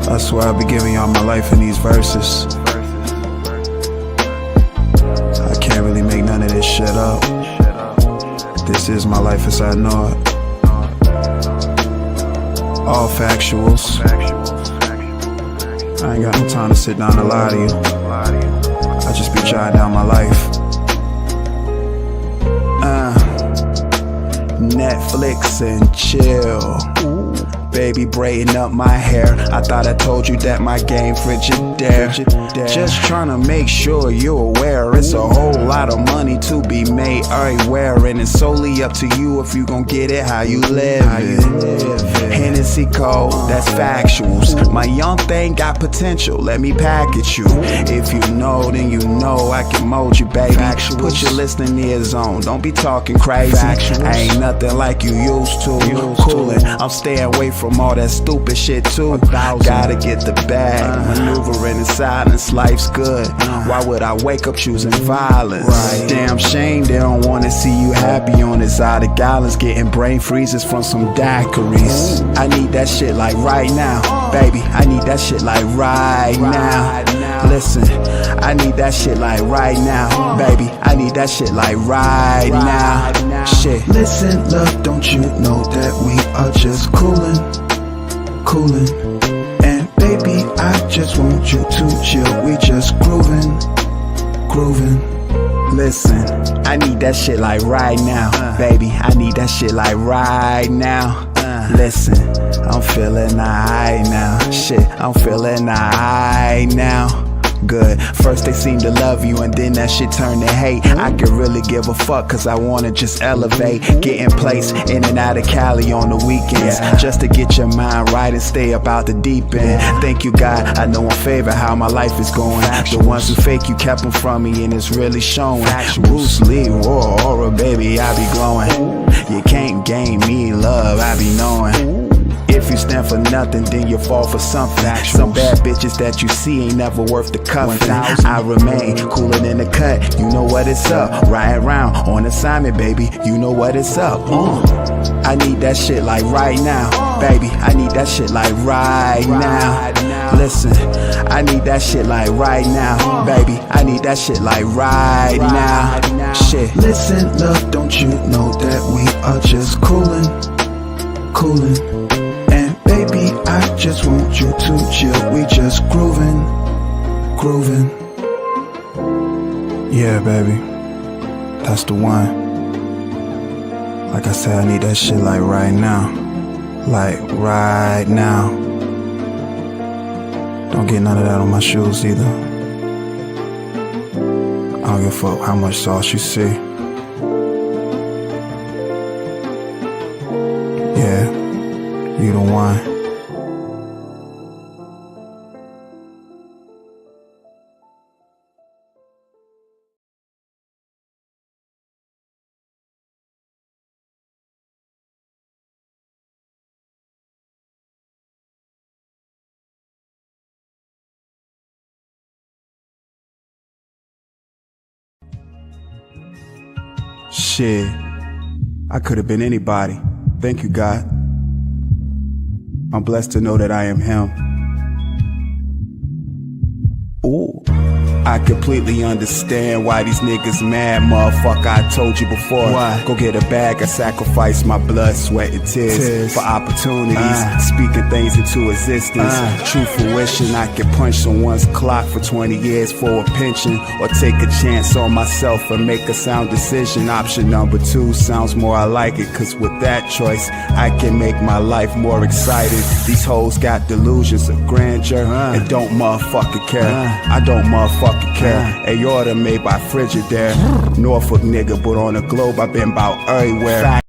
I swear I'll be giving y'all my life in these verses. I can't really make none of this shit up. This is my life as I know it. All factuals. I ain't got no time to sit down and lie to you. I just be jotting down my life. Netflix and chill. Baby braiding up my hair. I thought I told you that my game Frigidaire. Just trying to make sure you're aware. It's a whole lot of money to be made everywhere, and it's solely up to you if you gon' get it how you live it. Hennessy Code, that's factuals. My young thing got potential, let me package you. If you know, then you know I can mold you, baby. Put your listening ears on, don't be talking crazy. I ain't nothing like you used to. Coolin', I'm staying away from all that stupid shit too. Gotta get the bag, maneuvering in silence, life's good. Why would I wake up choosing violence? Damn shame they don't wanna see you happy on this side of gallons, getting brain freezes from some daiquiris. I need that shit like right now, baby. I need that shit like right now. Listen, I need that shit like right now, baby. I need that shit like right now. Shit. Listen, love, don't you know that we are just coolin'? And baby, I just want you to chill. We just groovin'. Listen, I need that shit like right now, baby. I need that shit like right now. Listen, I'm feeling alright now. Shit, I'm feeling alright now. Good. First they seem to love you and then that shit turn to hate. I could really give a fuck cause I wanna just elevate. Get in place in and out of Cali on the weekends, just to get your mind right and stay about the deep end. Thank you God, I know I'm favored how my life is going. The ones who fake you kept them from me and it's really showing. Bruce Lee, Aura, baby, I be glowing. You can't gain me love, I be knowing. If you stand for nothing, then you fall for something. Some bad bitches that you see ain't never worth the cuffing. I remain cooler than the cut, you know what it's up. Riding around on assignment, baby, you know what it's up. I need that shit like right now, baby. I need that shit like right now. Listen, I need that shit like right now, baby. I need that shit like right now. Shit. Listen, love, don't you know that we are just coolin'? Baby, I just want you to chill. We just groovin'. Yeah, baby, that's the one. Like I said, I need that shit like right now. Like right now. Don't get none of that on my shoes either. I don't give a fuck how much sauce you see. Yeah, you the one. Shit, I could have been anybody. Thank you, God. I'm blessed to know that I am him. Ooh. I completely understand why these niggas mad, motherfucker. I told you before. Why? Go get a bag, I sacrifice my blood, sweat, and tears for opportunities, speaking things into existence. True fruition, I can punch someone's clock for 20 years for a pension, or take a chance on myself and make a sound decision. Option number 2 sounds more I like it, cause with that choice, I can make my life more exciting. These hoes got delusions of grandeur and don't motherfucking care. I don't motherfucking care. Aorta made by Frigidaire. Norfolk nigga, but on the globe I've been about everywhere.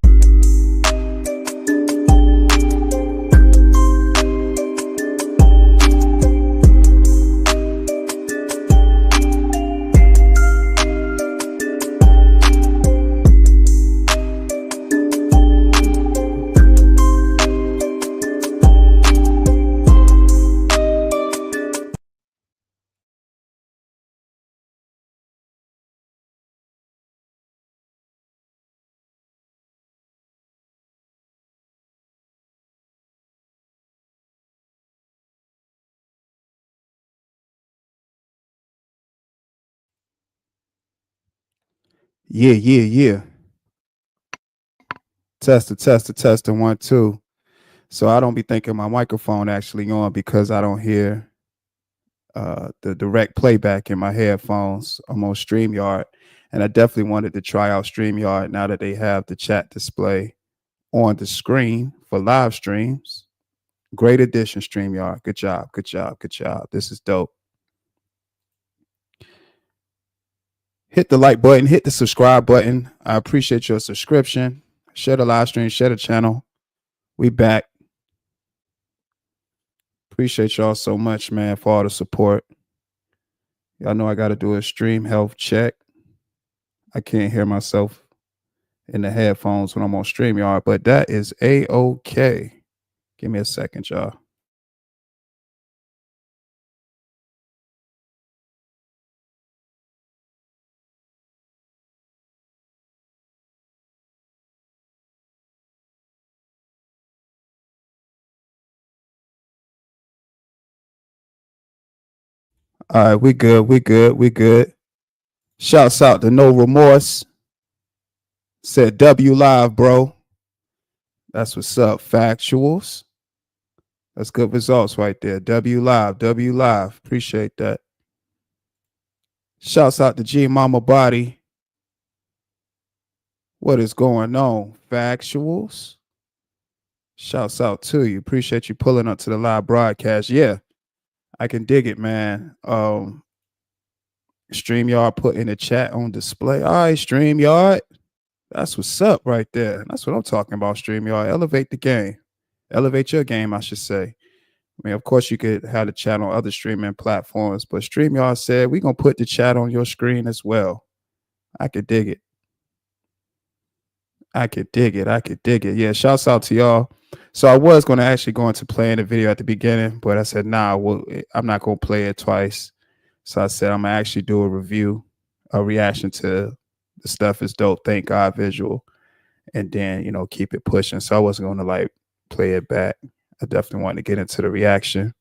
Yeah. Tester, 1, 2. So I don't be thinking my microphone actually on because I don't hear the direct playback in my headphones. I'm on StreamYard, and I definitely wanted to try out StreamYard now that they have the chat display on the screen for live streams. Great addition, StreamYard. Good job. This is dope. Hit the like button, hit the subscribe button. I appreciate your subscription. Share the live stream, share the channel. We back. Appreciate y'all so much, man, for all the support. Y'all know I got to do a stream health check. I can't hear myself in the headphones when I'm on StreamYard, but that is A-OK. Give me a second, y'all. All right, we good. Shouts out to No Remorse. Said W Live, bro. That's what's up. Factuals. That's good results right there. W Live. Appreciate that. Shouts out to G Mama Body. What is going on? Factuals. Shouts out to you. Appreciate you pulling up to the live broadcast. Yeah, I can dig it, man. StreamYard put in the chat on display. All right, StreamYard. That's what's up right there. That's what I'm talking about, StreamYard. Elevate the game. Elevate your game, I should say. I mean, of course, you could have the chat on other streaming platforms, but StreamYard said we're going to put the chat on your screen as well. I could dig it. Yeah, shouts out to y'all. So I was going to actually go into playing the video at the beginning, but I said, nah, I'm not going to play it twice. So I said, I'm going to actually do a review, a reaction to the Stuff Is Dope, Thank God visual, and then, you know, keep it pushing. So I wasn't going to like play it back. I definitely wanted to get into the reaction.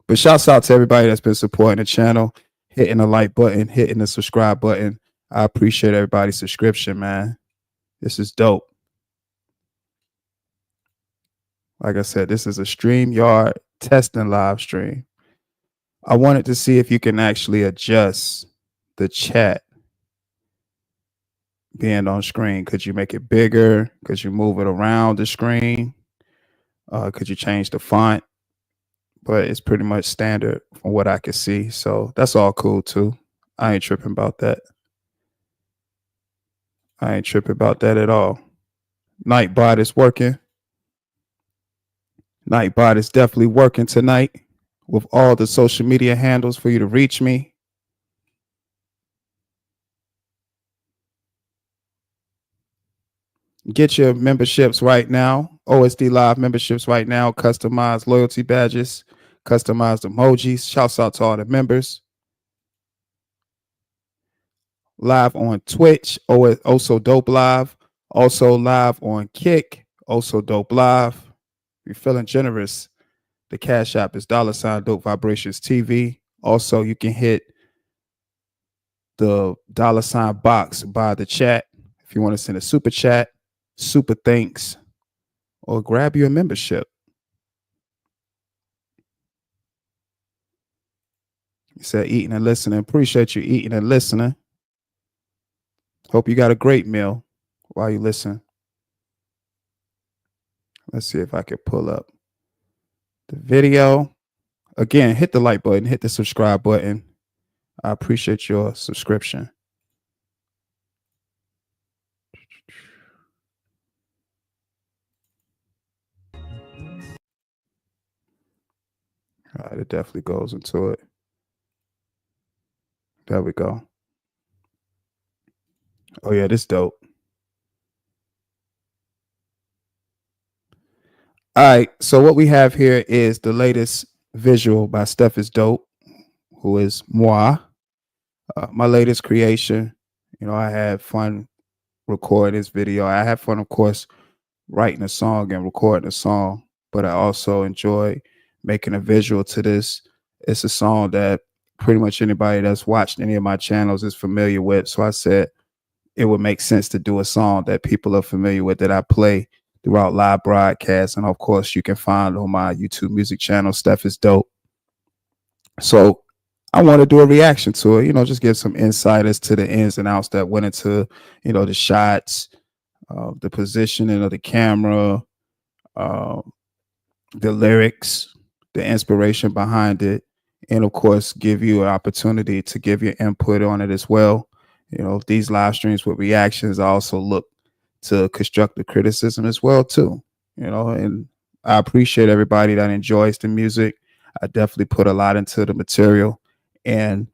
But shouts out to everybody that's been supporting the channel, hitting the like button, hitting the subscribe button. I appreciate everybody's subscription, man. This is dope. Like I said, this is a StreamYard testing live stream. I wanted to see if you can actually adjust the chat being on screen. Could you make it bigger? Could you move it around the screen? Could you change the font? But it's pretty much standard from what I can see. So that's all cool too. I ain't tripping about that. I ain't tripping about that at all. Nightbot is working. Nightbot is definitely working tonight with all the social media handles for you to reach me. Get your memberships right now. OSD Live memberships right now. Customized loyalty badges, customized emojis. Shouts out to all the members. Live on Twitch, also Dope Live. Also live on Kick, also Dope Live. If you're feeling generous, the Cash App is $DopeVibrationsTV. Also, you can hit the $ box by the chat if you want to send a super chat, super thanks, or grab your membership. You said eating and listening. Appreciate you eating and listening. Hope you got a great meal while you listen. Let's see if I can pull up the video. Again, hit the like button, hit the subscribe button. I appreciate your subscription. All right, it definitely goes into it. There we go. Oh yeah, this dope. All right, so what we have here is the latest visual by SteffIsDope, who is moi, my latest creation. You know, I had fun recording this video. I had fun, of course, writing a song and recording a song, but I also enjoy making a visual to this. It's a song that pretty much anybody that's watched any of my channels is familiar with. So I said, it would make sense to do a song that people are familiar with that I play throughout live broadcasts. And of course, you can find on my YouTube music channel, SteffIsDope. So I want to do a reaction to it, just give some insight as to the ins and outs that went into, the shots, the positioning of the camera, uh, the lyrics, the inspiration behind it, and of course, give you an opportunity to give your input on it as well. These live streams with reactions, I also look to constructive criticism as well too. And I appreciate everybody that enjoys the music. I definitely put a lot into the material, and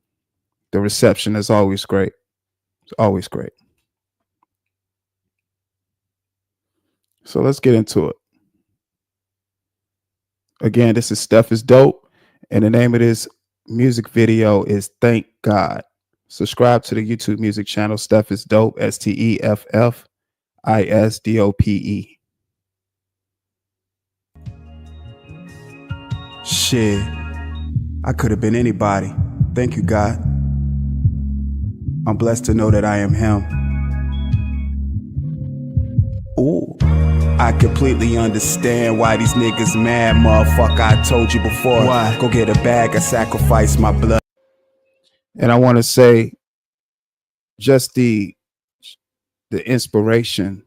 the reception is always great. It's always great. So let's get into it. Again, this is SteffIsDope, and the name of this music video is Thank God. Subscribe to the YouTube music channel SteffIsDope, SteffIsDope. Shit, I could have been anybody. Thank you, God. I'm blessed to know that I am him. Ooh, I completely understand why these niggas mad, motherfucker. I told you before. Why? Go get a bag, I sacrifice my blood. And I want to say just the inspiration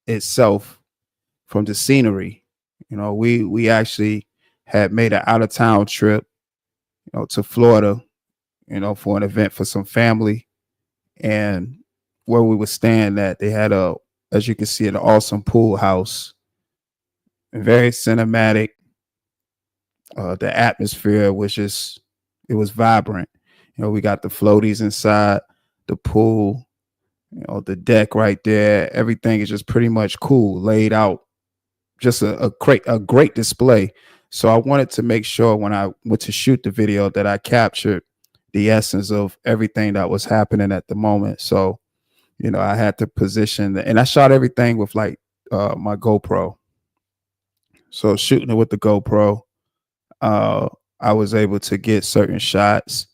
itself from the scenery. We actually had made an out-of-town trip, to Florida, for an event for some family. And where we were staying at, they had as you can see, an awesome pool house, very cinematic. The atmosphere was it was vibrant. We got the floaties inside the pool, the deck right there. Everything is just pretty much cool, laid out. Just a great display. So I wanted to make sure when I went to shoot the video that I captured the essence of everything that was happening at the moment. So, I had to position and I shot everything with like my GoPro. So shooting it with the GoPro, I was able to get certain shots.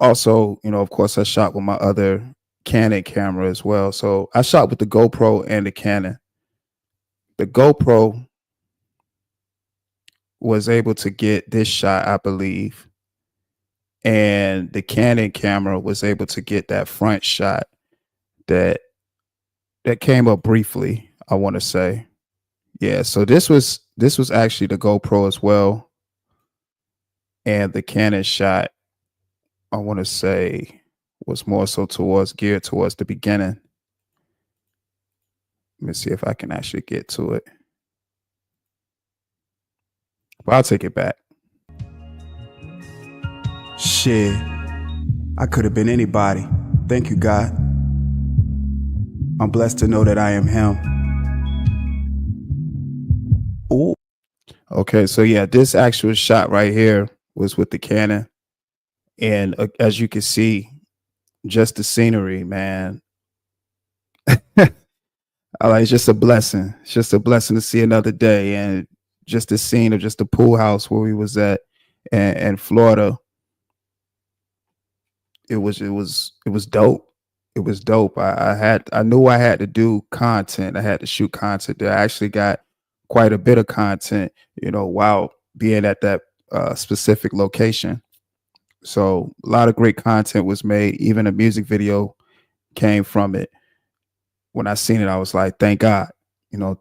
Also, of course, I shot with my other Canon camera as well. So I shot with the GoPro and the Canon. The GoPro was able to get this shot, I believe, and the Canon camera was able to get that front shot that came up briefly, I want to say. Yeah, so this was actually the GoPro as well, and the Canon shot, I want to say, was more so geared towards the beginning. Let me see if I can actually get to it. But I'll take it back. Shit, I could have been anybody. Thank you, God. I'm blessed to know that I am him. Ooh. Okay, so yeah, this actual shot right here was with the Canon. And as you can see, just the scenery, man. It's just a blessing. It's just a blessing to see another day. And just the scene of just the pool house where we was at in Florida. It was dope. It was dope. I knew I had to do content. I had to shoot content there. I actually got quite a bit of content, while being at that specific location. So a lot of great content was made. Even a music video came from it. When I seen it, I was like, thank God.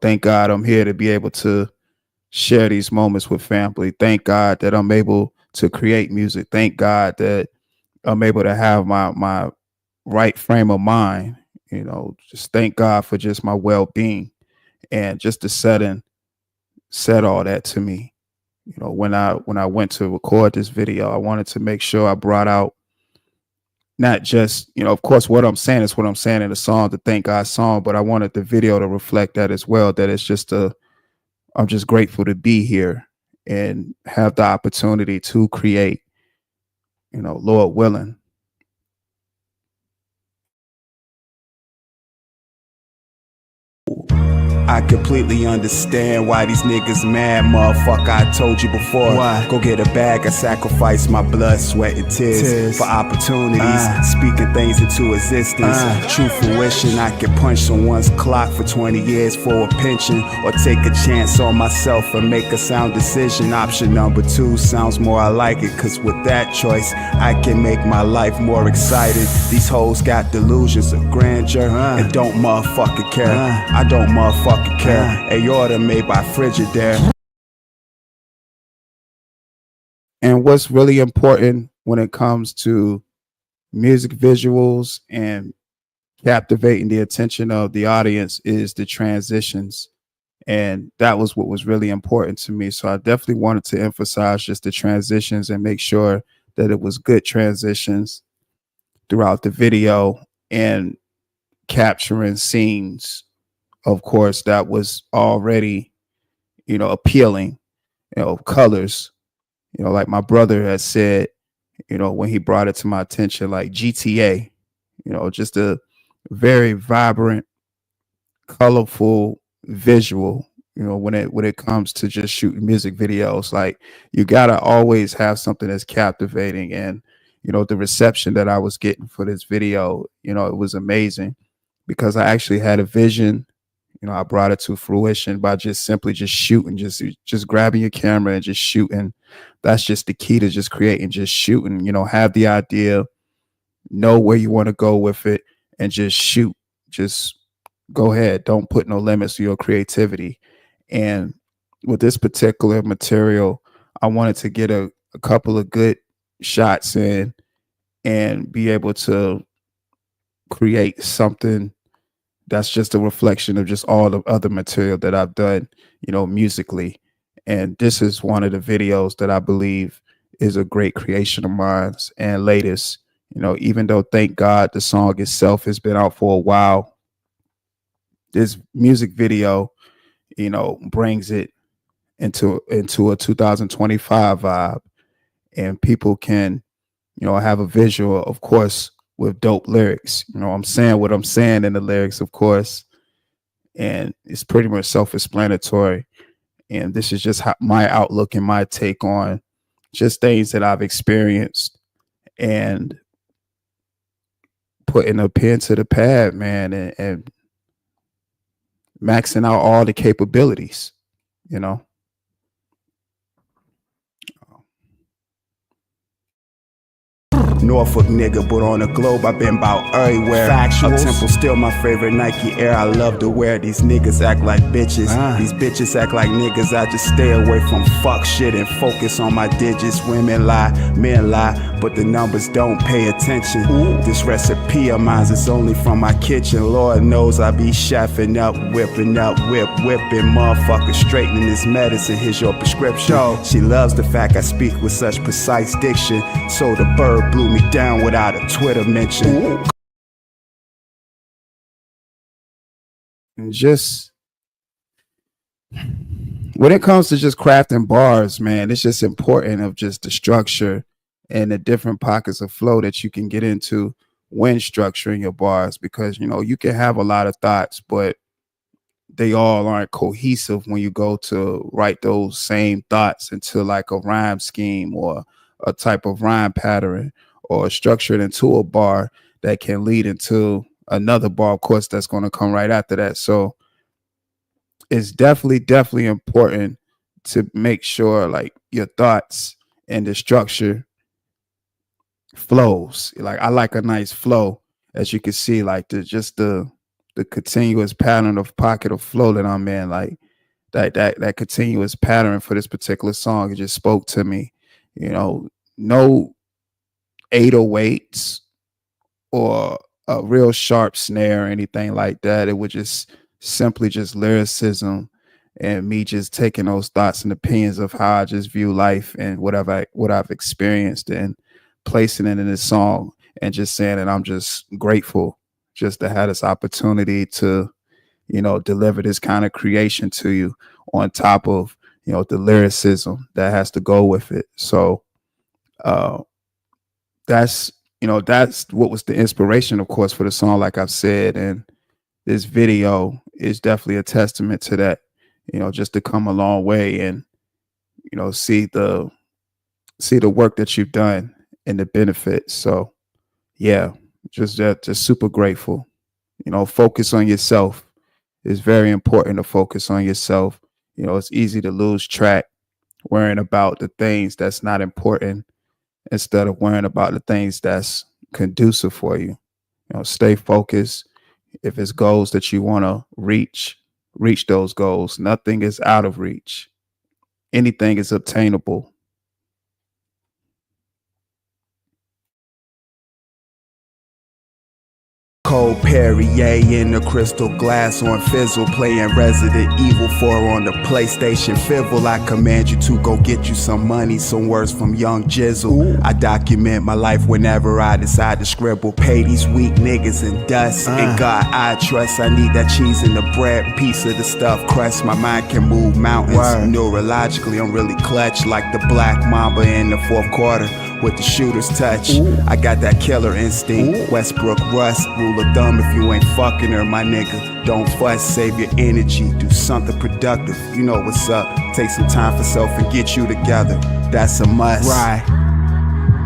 Thank God I'm here to be able to share these moments with family. Thank God that I'm able to create music. Thank God that I'm able to have my right frame of mind. Just thank God for just my well-being, and just the setting said all that to me. When I went to record this video, I wanted to make sure I brought out not just, of course, what I'm saying is what I'm saying in the song, the Thank God song, but I wanted the video to reflect that as well, that it's just I'm just grateful to be here and have the opportunity to create, Lord willing. I completely understand why these niggas mad, motherfucker. I told you before. Why? Go get a bag, I sacrifice my blood, sweat, and tears for opportunities, speaking things into existence. True fruition, I can punch someone's clock for 20 years for a pension, or take a chance on myself and make a sound decision. Option number 2 sounds more I like it, cause with that choice, I can make my life more exciting. These hoes got delusions of grandeur and don't motherfucking care. I don't motherfucking care. Aorta made by Frigidaire. And what's really important when it comes to music visuals and captivating the attention of the audience is the transitions. And that was what was really important to me. So I definitely wanted to emphasize just the transitions and make sure that it was good transitions throughout the video, and capturing scenes, of course, that was already, appealing, colors, like my brother has said, when he brought it to my attention, like GTA, just a very vibrant, colorful visual, when it comes to just shooting music videos. Like, you gotta always have something that's captivating. And the reception that I was getting for this video, it was amazing, because I actually had a vision. I brought it to fruition by just simply just shooting, just grabbing your camera and just shooting. That's just the key to just creating, just shooting. Have the idea, know where you want to go with it, and just shoot. Just go ahead. Don't put no limits to your creativity. And with this particular material, I wanted to get a couple of good shots in and be able to create something that's just a reflection of just all the other material that I've done, musically. And this is one of the videos that I believe is a great creation of mine and latest. Even though, thank God, the song itself has been out for a while, this music video, brings it into a 2025 vibe, and people can, have a visual, of course, with dope lyrics. I'm saying what I'm saying in the lyrics, of course, and it's pretty much self-explanatory. And this is just my outlook and my take on just things that I've experienced, and putting a pen to the pad, man, and maxing out all the capabilities, Norfolk nigga, but on the globe I've been about everywhere. Factuals. A temple still my favorite Nike Air I love to wear. These niggas act like bitches. These bitches act like niggas. I just stay away from fuck shit and focus on my digits. Women lie, men lie, but the numbers don't pay attention. This recipe of mine is only from my kitchen. Lord knows I be chefing up, whipping, motherfucker, straightening this medicine. Here's your prescription. She loves the fact I speak with such precise diction. So the bird blew me down without a Twitter mention. And just when it comes to just crafting bars, man, it's just important of just the structure and the different pockets of flow that you can get into when structuring your bars, because you can have a lot of thoughts, but they all aren't cohesive when you go to write those same thoughts into like a rhyme scheme or a type of rhyme pattern, or structure it into a bar that can lead into another bar, of course, that's going to come right after that. So it's definitely important to make sure like your thoughts and the structure flows. Like, I like a nice flow, as you can see, like the continuous pattern of pocket of flow that I'm in, like that continuous pattern for this particular song. It just spoke to me. No 808s or a real sharp snare or anything like that. It would just simply just lyricism and me just taking those thoughts and opinions of how I just view life and what I've experienced, and placing it in this song, and just saying that I'm just grateful just to have this opportunity to, deliver this kind of creation to you, on top of, the lyricism that has to go with it. So that's what was the inspiration, of course, for the song, like I've said. And this video is definitely a testament to that. Just to come a long way and see the work that you've done and the benefits. So yeah, just super grateful. Focus on yourself. It's very important to focus on yourself. It's easy to lose track worrying about the things that's not important instead of worrying about the things that's conducive for you. Stay focused. If it's goals that you want to reach those goals. Nothing is out of reach. Anything is obtainable. Cold Perrier in the crystal glass on fizzle, playing Resident Evil 4 on the PlayStation Fivel. I command you to go get you some money, some words from Young Jizzle. I document my life whenever I decide to scribble. Pay these weak niggas in dust. In God I trust. I need that cheese in the bread, piece of the stuffed crust. My mind can move mountains. Neurologically I'm really clutch, like the Black Mamba in the fourth quarter with the shooter's touch. I got that killer instinct. Westbrook Russ, rule of thumb, if you ain't fucking her, my nigga, don't fuss, save your energy, do something productive. You know what's up. Take some time for self and get you together. That's a must. Right.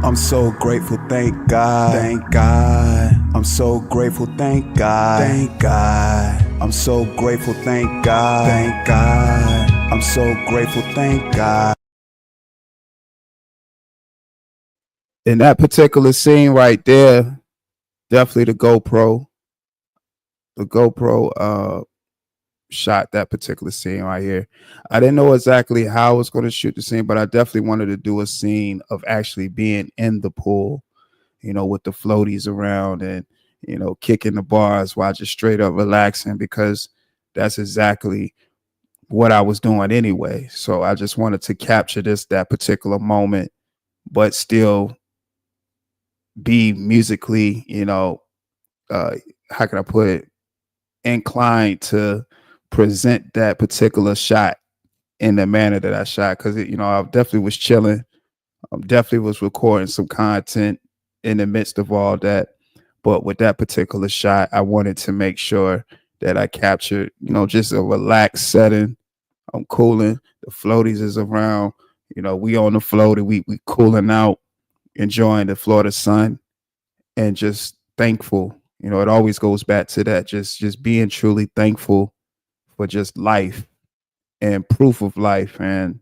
I'm so grateful, thank God. Thank God. I'm so grateful, thank God. Thank God. I'm so grateful, thank God. Thank God. I'm so grateful, thank God. In that particular scene right there, definitely the GoPro shot that particular scene right here. I didn't know exactly how I was going to shoot the scene, but I definitely wanted to do a scene of actually being in the pool, with the floaties around and, kicking the bars while just straight up relaxing, because that's exactly what I was doing anyway. So I just wanted to capture that particular moment, but still be musically, how can I put it, inclined to present that particular shot in the manner that I shot. Because I definitely was chilling. Definitely was recording some content in the midst of all that. But with that particular shot, I wanted to make sure that I captured, just a relaxed setting. I'm cooling. The floaties is around. We on the floaty. We cooling out, enjoying the Florida sun, and just thankful. It always goes back to that, just being truly thankful for just life and proof of life, and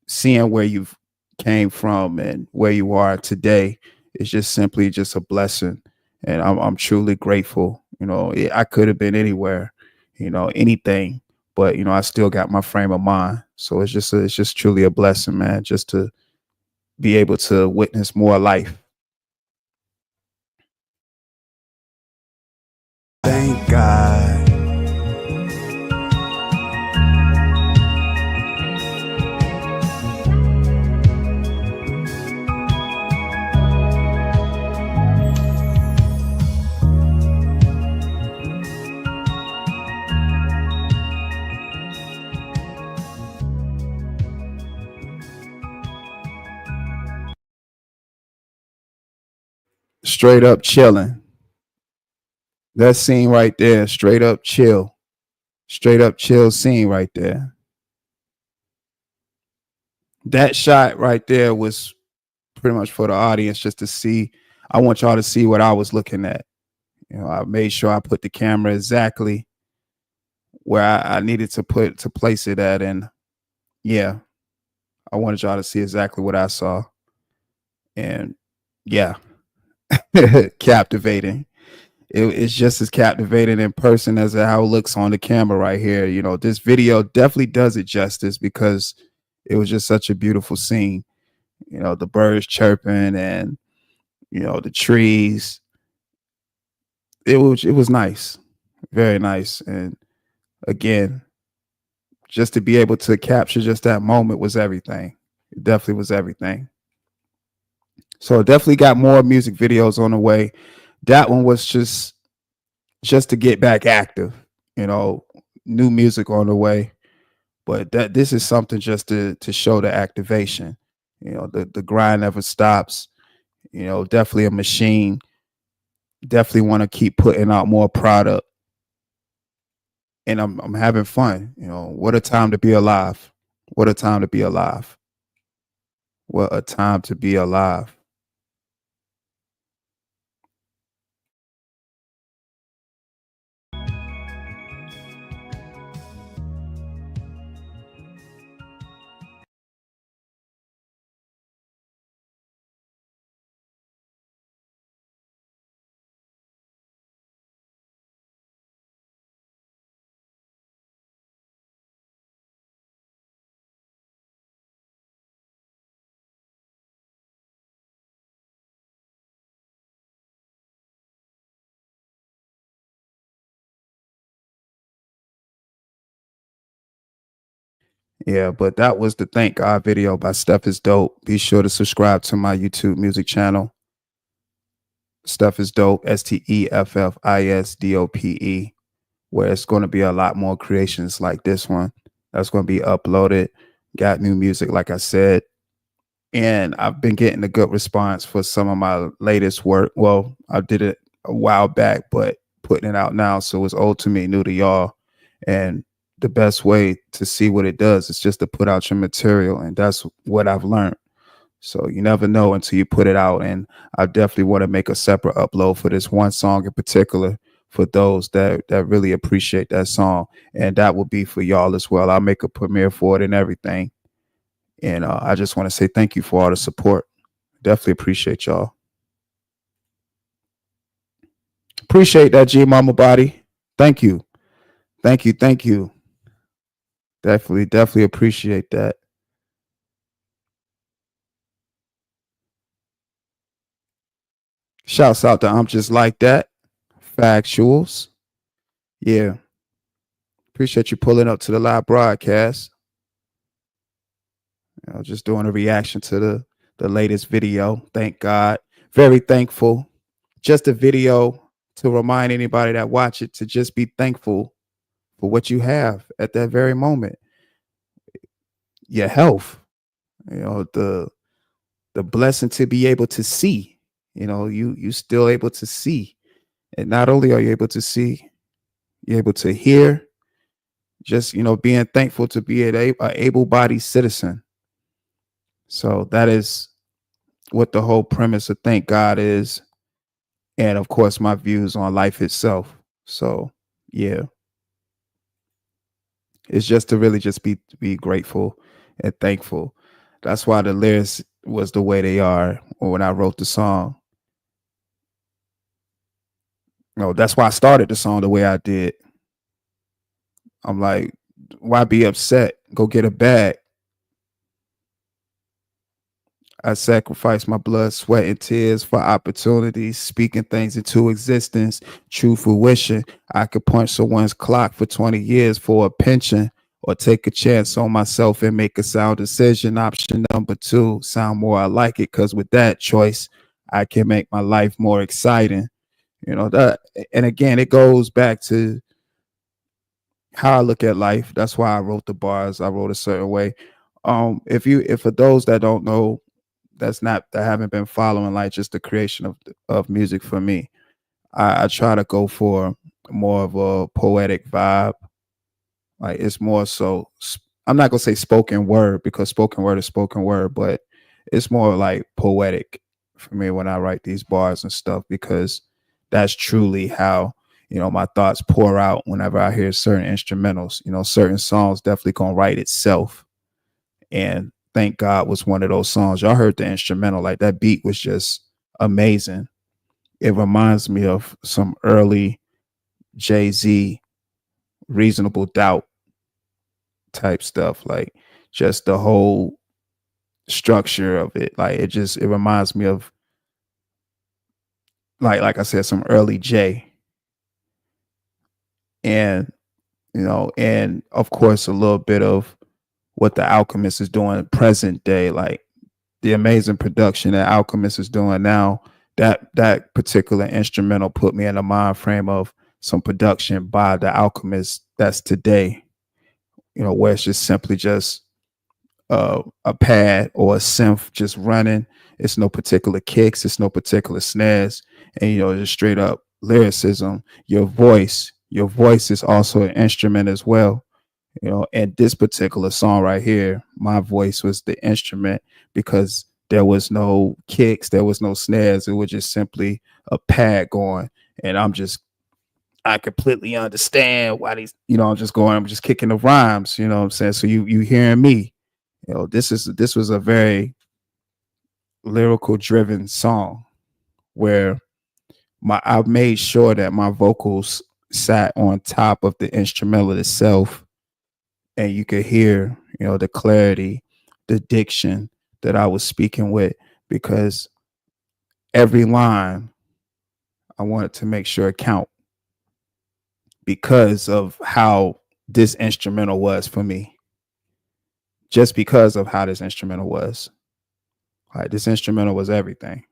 seeing where you've came from and where you are today is just simply just a blessing. And I'm truly grateful. I could have been anywhere, anything, but I still got my frame of mind. So it's just truly a blessing, man, just to be able to witness more life. Thank God. Straight up chilling. That scene right there, straight up chill scene right there. That shot right there was pretty much for the audience, just to see. I want y'all to see what I was looking at. I made sure I put the camera exactly where I needed to place it at. And yeah, I wanted y'all to see exactly what I saw. And yeah, captivating. It's just as captivating in person as how it looks on the camera right here. This video definitely does it justice, because it was just such a beautiful scene. The birds chirping and, the trees. It was nice, very nice. And again, just to be able to capture just that moment was everything. It definitely was everything. So definitely got more music videos on the way. That one was just to get back active, new music on the way. But this is something just to show the activation. The grind never stops. Definitely a machine. Definitely want to keep putting out more product. and I'm having fun. You know, what a time to be alive. What a time to be alive. What a time to be alive. Yeah, but that was the Thank God video by SteffIsDope. Be sure to subscribe to my YouTube music channel. SteffIsDope, SteffIsDope, where it's going to be a lot more creations like this one that's going to be uploaded. Got new music, like I said. And I've been getting a good response for some of my latest work. Well, I did it a while back, but putting it out now. So it's old to me, new to y'all. And the best way to see what it does is just to put out your material. And that's what I've learned. So you never know until you put it out. And I definitely want to make a separate upload for this one song in particular for those that really appreciate that song. And that will be for y'all as well. I'll make a premiere for it and everything. And I just want to say thank you for all the support. Definitely appreciate y'all. Appreciate that, G Mama Body. Thank you. Thank you. Thank you. Definitely appreciate that. Shouts out to I'm Just Like That. Factuals. Yeah. Appreciate you pulling up to the live broadcast. You know, just doing a reaction to the latest video. Thank God. Very thankful. Just a video to remind anybody that watch it to just be thankful for what you have at that very moment. Your health, you know, the blessing to be able to see, you know, you still able to see. And not only are you able to see, you're able to hear. Just, you know, being thankful to be an able-bodied citizen. So that is what the whole premise of Thank God is. And of course, my views on life itself. So yeah, it's just to really just be grateful and thankful. That's why the lyrics was the way they are when I wrote the song. No, that's why I started the song the way I did. I'm like, why be upset? Go get a bag. I sacrifice my blood, sweat, and tears for opportunities, speaking things into existence, true fruition. I could punch someone's clock for 20 years for a pension, or take a chance on myself and make a sound decision. Option number 2, sound more I like it, because with that choice, I can make my life more exciting. You know, that, and again, it goes back to how I look at life. That's why I wrote the bars. I wrote a certain way. If for those that don't know, that haven't been following like just the creation of music for me, I try to go for more of a poetic vibe. Like it's more so, I'm not gonna say spoken word, because spoken word is spoken word, but it's more like poetic for me when I write these bars and stuff, because that's truly how, you know, my thoughts pour out whenever I hear certain instrumentals. You know, certain songs definitely gonna write itself. And Thank God was one of those songs. Y'all heard the instrumental, like that beat was just amazing. It reminds me of some early Jay-Z, Reasonable Doubt type stuff, like just the whole structure of it. Like it reminds me of, like I said, some early Jay. And, you know, and of course a little bit of what the Alchemist is doing present day, like the amazing production that Alchemist is doing now. That particular instrumental put me in the mind frame of some production by the Alchemist that's today, you know, where it's just simply just a pad or a synth just running. It's no particular kicks, it's no particular snares, and you know, just straight up lyricism, your voice, your voice is also an instrument as well. And this particular song right here, my voice was the instrument because there was no kicks, there was no snares. It was just simply a pad going. And I completely understand why these, I'm just kicking the rhymes, you know what I'm saying? So you hearing me, this was a very lyrical driven song where I made sure that my vocals sat on top of the instrumental itself, and you could hear, the clarity, the diction that I was speaking with, because every line I wanted to make sure it count because of how this instrumental was for me. Just because of how this instrumental was. Like, this instrumental was everything.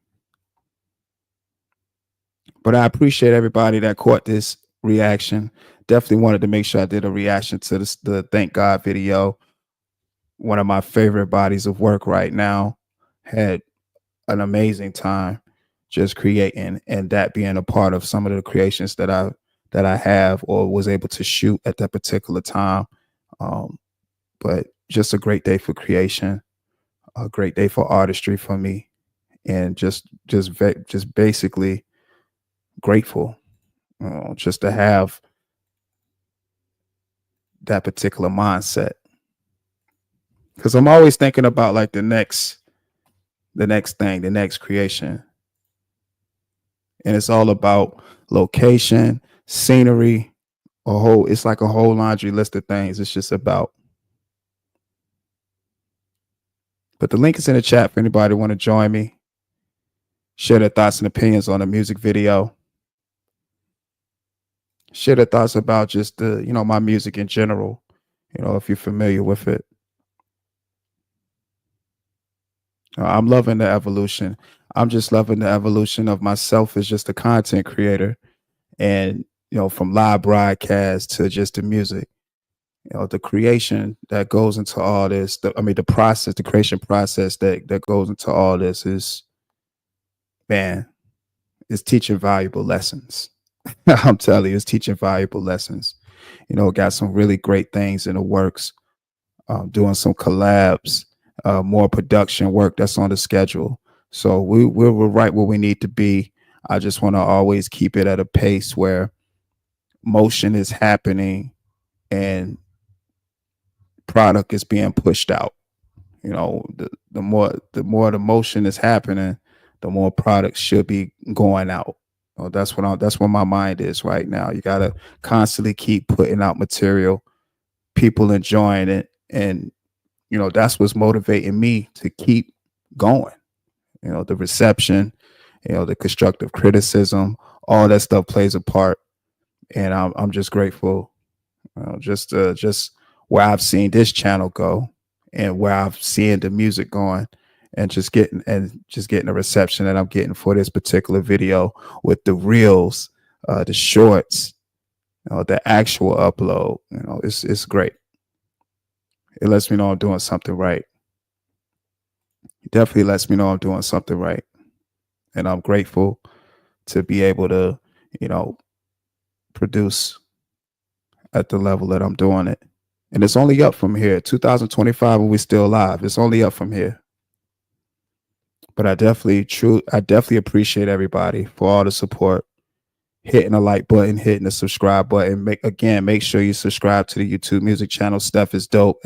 But I appreciate everybody that caught this reaction. Definitely wanted to make sure I did a reaction to the Thank God video. One of my favorite bodies of work right now. Had an amazing time just creating, and that being a part of some of the creations that I have or was able to shoot at that particular time. But just a great day for creation, a great day for artistry for me, and just basically grateful, just to have that particular mindset, because I'm always thinking about like the next thing, the next creation, and it's all about location, scenery, it's like a whole laundry list of things it's just about. But the link is in the chat for anybody want to join me, share their thoughts and opinions on the music video, share their thoughts about just my music in general, if you're familiar with it. I'm loving the evolution. I'm just loving the evolution of myself as just a content creator, and from live broadcast to just the music, the creation that goes into all this. The creation process that goes into all this is, man, it's teaching valuable lessons. I'm telling you, it's teaching valuable lessons. Got some really great things in the works. Doing some collabs, more production work that's on the schedule. So we're right where we need to be. I just want to always keep it at a pace where motion is happening and product is being pushed out. The more the motion is happening, the more products should be going out. That's what my mind is right now. You gotta constantly keep putting out material, people enjoying it, and that's what's motivating me to keep going. The reception, the constructive criticism, all that stuff plays a part, and I'm just grateful, just where I've seen this channel go, and where I've seen the music going, and just getting the reception that I'm getting for this particular video with the reels, the shorts, the actual upload. It's great. It lets me know I'm doing something right. It definitely lets me know I'm doing something right. And I'm grateful to be able to, produce at the level that I'm doing it. And it's only up from here. 2025, and we're still live. It's only up from here. But I definitely appreciate everybody for all the support. Hitting the like button, hitting the subscribe button. Make sure you subscribe to the YouTube music channel, SteffIsDope,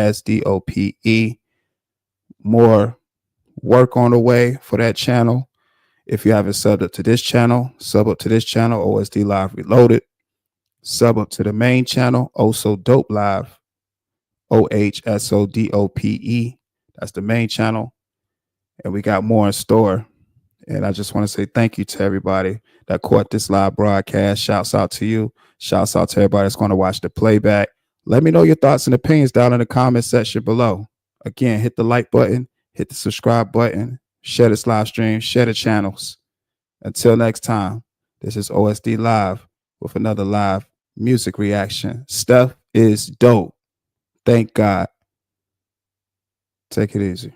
SteffIsDope. More work on the way for that channel. If you haven't subbed up to this channel, sub up to this channel, OSD Live Reloaded. Sub up to the main channel, Also Dope Live, OHSODOPE. That's the main channel. And we got more in store. And I just want to say thank you to everybody that caught this live broadcast. Shouts out to you. Shouts out to everybody that's going to watch the playback. Let me know your thoughts and opinions down in the comment section below. Again, hit the like button, hit the subscribe button, share this live stream, share the channels. Until next time, this is OSD Live with another live music reaction. Stuff is dope. Thank God. Take it easy.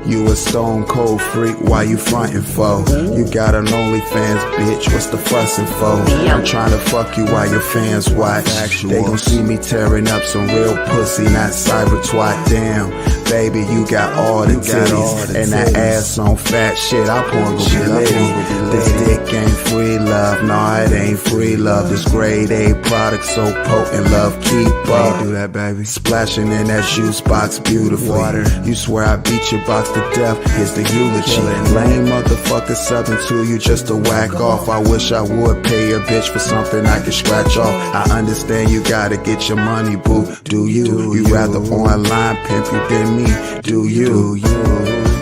You a stone cold freak, why you frontin' for? You got an OnlyFans, bitch, what's the fussin' for? I'm tryna fuck you while your fans watch. They gon' see me tearing up some real pussy, not cyber twat. Damn, baby, you got all the titties and that ass on fat shit. I porn gon' be litty. This dick ain't free love, nah, it ain't free love. This grade A product so potent, love keep up. Do that, baby. Splashing in that juice box, beautiful water. You swear I beat your box to death. Here's the eulogy. Lame motherfucker subbing to you just to whack off. I wish I would pay a bitch for something I could scratch off. I understand you gotta get your money, boo. Do you? You rather online pimp you than me? Do you?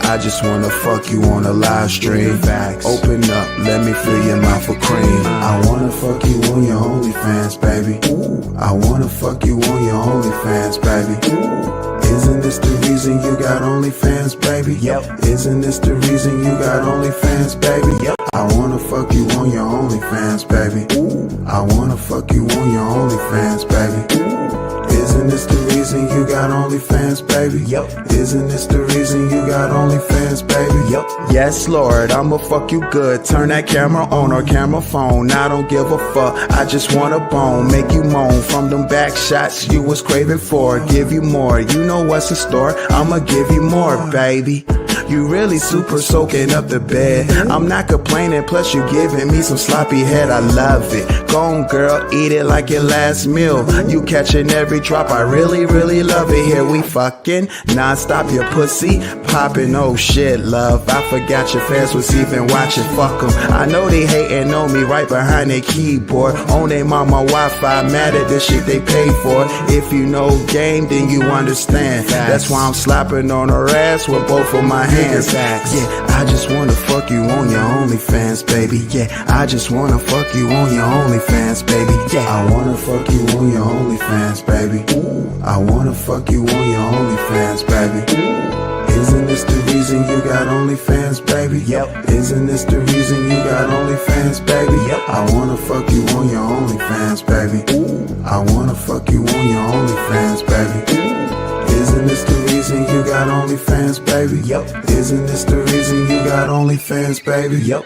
I just wanna fuck you on a live stream. Open up, let me fill your mouth with cream. I wanna fuck you on your OnlyFans, baby. I wanna fuck you on your OnlyFans, baby. Isn't this the reason you got OnlyFans, baby? Yep. Isn't this the reason you got OnlyFans, baby? Yep. I wanna fuck you on your OnlyFans, baby. I wanna fuck you on your OnlyFans, baby. Isn't this the reason you got OnlyFans, baby? Yep. Isn't this the reason you got OnlyFans, baby? Yep. Yes, Lord, I'ma fuck you good. Turn that camera on or camera phone. I don't give a fuck. I just want a bone. Make you moan from them back shots you was craving for. Give you more. You know what's in store. I'ma give you more, baby. You really super soaking up the bed. I'm not complaining, plus you giving me some sloppy head. I love it. Go on, girl, eat it like your last meal. You catching every drop, I really, really love it. Here we fucking non-stop, your pussy popping. Oh shit, love, I forgot your fans was even watching. Fuck them, I know they hating on me right behind their keyboard. On they mama Wi-Fi, mad at the shit they pay for. If you know game, then you understand. That's why I'm slapping on her ass with both of my hands. Yeah, I just wanna fuck you on your OnlyFans, baby. Yeah, I just wanna fuck you on your OnlyFans, baby. Yeah, I wanna fuck you on your OnlyFans, baby. I wanna fuck you on your OnlyFans, baby. Isn't this the reason you got OnlyFans, baby? Yep. Isn't this the reason you got OnlyFans, baby? Yep. I wanna fuck you on your OnlyFans, baby. I wanna fuck you on your OnlyFans, baby. Isn't this the reason you got OnlyFans, baby? Yep. Isn't this the reason you got OnlyFans, baby? Yep.